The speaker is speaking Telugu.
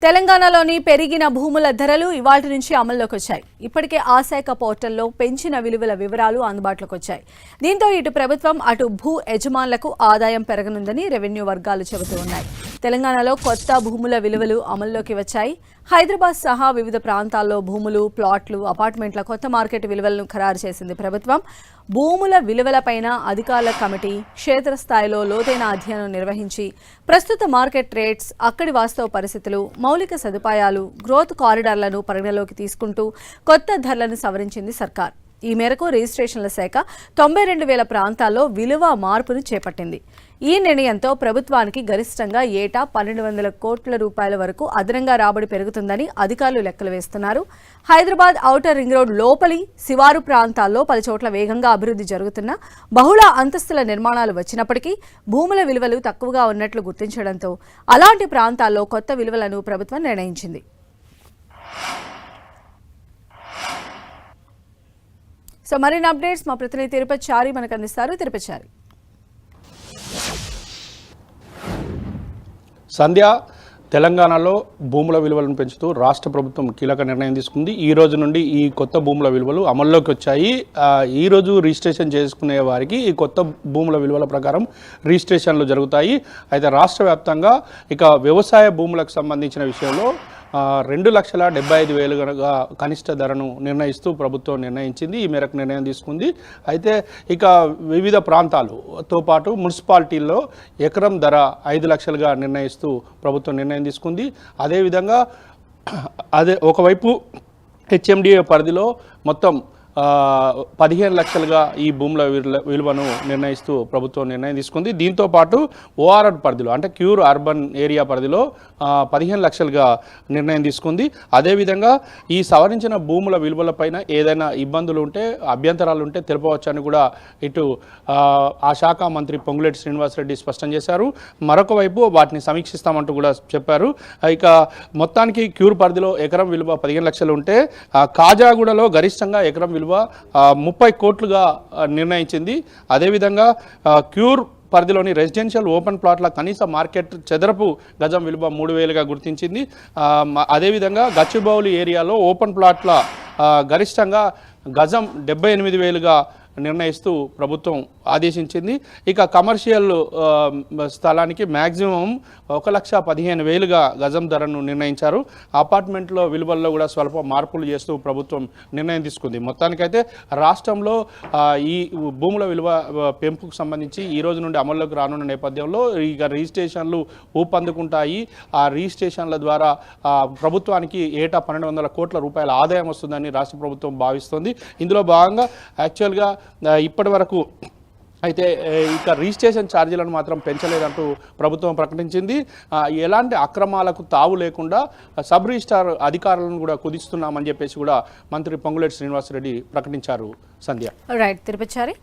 తెలంగాణలోని పెరిగిన భూముల ధరలు ఇవాల్టి నుంచి అమల్లోకి వచ్చాయి. ఇప్పటికే ఆశాఖ పోర్టల్లో పెంచిన విలువల వివరాలు అందుబాటులోకి వచ్చాయి. దీంతో ఇటు ప్రభుత్వం అటు భూ యజమానులకు ఆదాయం పెరగనుందని రెవెన్యూ వర్గాలు చెబుతూ ఉన్నాయి. తెలంగాణలో కొత్త భూముల విలువలు అమల్లోకి వచ్చాయి. హైదరాబాద్ సహా వివిధ ప్రాంతాల్లో భూములు, ప్లాట్లు, అపార్ట్మెంట్ల కొత్త మార్కెట్ విలువలను ఖరారు చేసింది ప్రభుత్వం. భూముల విలువలపైన అధికారుల కమిటీ క్షేత్రస్థాయిలో లోతైన అధ్యయనం నిర్వహించి ప్రస్తుత మార్కెట్ రేట్స్, అక్కడి వాస్తవ పరిస్థితులు, మౌలిక సదుపాయాలు, గ్రోత్ కారిడార్లను పరిగణలోకి తీసుకుంటూ కొత్త ధరలను సవరించింది సర్కార్. ఈ మేరకు రిజిస్ట్రేషన్ల శాఖ 92,000 ప్రాంతాల్లో విలువ మార్పును చేపట్టింది. ఈ నిర్ణయంతో ప్రభుత్వానికి గరిష్టంగా ఏటా 1,200 కోట్ల రూపాయల వరకు అదనంగా రాబడి పెరుగుతుందని అధికారులు లెక్కలు వేస్తున్నారు. హైదరాబాద్ ఔటర్ రింగ్ రోడ్ లోపలి శివారు ప్రాంతాల్లో పలుచోట్ల వేగంగా అభివృద్ధి జరుగుతున్న బహుళ అంతస్తుల నిర్మాణాలు వచ్చినప్పటికీ భూముల విలువలు తక్కువగా ఉన్నట్లు గుర్తించడంతో అలాంటి ప్రాంతాల్లో కొత్త విలువలను ప్రభుత్వం నిర్ణయించింది. సో మరిన్ని అప్డేట్స్ మా ప్రతినిధి తిరుపతి చారి మనకు అందిస్తారు. తిరుపతి చారి. సంధ్య, తెలంగాణలో భూముల విలువలను పెంచుతూ రాష్ట్ర ప్రభుత్వం కీలక నిర్ణయం తీసుకుంది. ఈ రోజు నుండి ఈ కొత్త భూముల విలువలు అమల్లోకి వచ్చాయి. ఈ రోజు రిజిస్ట్రేషన్ చేసుకునే వారికి ఈ కొత్త భూముల విలువల ప్రకారం రిజిస్ట్రేషన్లు జరుగుతాయి. అయితే రాష్ట్ర వ్యాప్తంగా ఇక వ్యవసాయ భూములకు సంబంధించిన విషయంలో 2,75,000గా కనిష్ట ధరను నిర్ణయిస్తూ ప్రభుత్వం నిర్ణయించింది. ఈ మేరకు నిర్ణయం తీసుకుంది. అయితే ఇక వివిధ ప్రాంతాలతో పాటు మున్సిపాలిటీల్లో ఎకరం ధర 5 లక్షలుగా నిర్ణయిస్తూ ప్రభుత్వం నిర్ణయం తీసుకుంది. అదేవిధంగా ఒకవైపు హెచ్ఎండిఏ పరిధిలో మొత్తం 15 లక్షలుగా ఈ భూముల విలువను నిర్ణయిస్తూ ప్రభుత్వం నిర్ణయం తీసుకుంది. దీంతోపాటు ఓఆర్ఆర్ పరిధిలో అంటే క్యూర్ అర్బన్ ఏరియా పరిధిలో 15 లక్షలుగా నిర్ణయం తీసుకుంది. అదేవిధంగా ఈ సవరించిన భూముల విలువలపైన ఏదైనా ఇబ్బందులు ఉంటే, అభ్యంతరాలు ఉంటే తెలుపవచ్చని కూడా ఇటు ఆ శాఖ మంత్రి పొంగులేటి శ్రీనివాసరెడ్డి స్పష్టం చేశారు. మరొక వైపు వాటిని సమీక్షిస్తామంటూ కూడా చెప్పారు. ఇక మొత్తానికి క్యూర్ పరిధిలో ఎకరం విలువ 15 లక్షలు ఉంటే కాజాగూడలో గరిష్టంగా ఎకరం విలువ 30 కోట్లుగా నిర్ణయించింది. అదేవిధంగా క్యూర్ పరిధిలోని రెసిడెన్షియల్ ఓపెన్ ప్లాట్ల కనీస మార్కెట్ చదరపు గజం విలువ 3,000గా గుర్తించింది. అదేవిధంగా గచ్చిబౌలి ఏరియాలో ఓపెన్ ప్లాట్ల గరిష్టంగా గజం 78,000గా నిర్ణయిస్తూ ప్రభుత్వం ఆదేశించింది. ఇక కమర్షియల్ స్థలానికి మ్యాక్సిమం 1,15,000గా గజం ధరను నిర్ణయించారు. అపార్ట్మెంట్లో విలువల్లో కూడా స్వల్ప మార్పులు చేస్తూ ప్రభుత్వం నిర్ణయం తీసుకుంది. మొత్తానికైతే రాష్ట్రంలో ఈ భూముల విలువ పెంపుకు సంబంధించి ఈ రోజు నుండి అమల్లోకి రానున్న నేపథ్యంలో ఇక రిజిస్ట్రేషన్లు ఊపందుకుంటాయి. ఆ రిజిస్ట్రేషన్ల ద్వారా ప్రభుత్వానికి ఏటా 1,200 కోట్ల రూపాయల ఆదాయం వస్తుందని రాష్ట్ర ప్రభుత్వం భావిస్తుంది. ఇందులో భాగంగా యాక్చువల్గా ఇప్పటి వరకు అయితే ఇక రిజిస్ట్రేషన్ ఛార్జీలను మాత్రం పెంచలేదంటూ ప్రభుత్వం ప్రకటించింది. ఎలాంటి అక్రమాలకు తావు లేకుండా సబ్ రిజిస్ట్రార్ అధికారులను కూడా కుదిస్తున్నామని చెప్పేసి కూడా మంత్రి పొంగులేటి శ్రీనివాసరెడ్డి ప్రకటించారు. సంధ్య. రైట్ తిరుపతి చారి.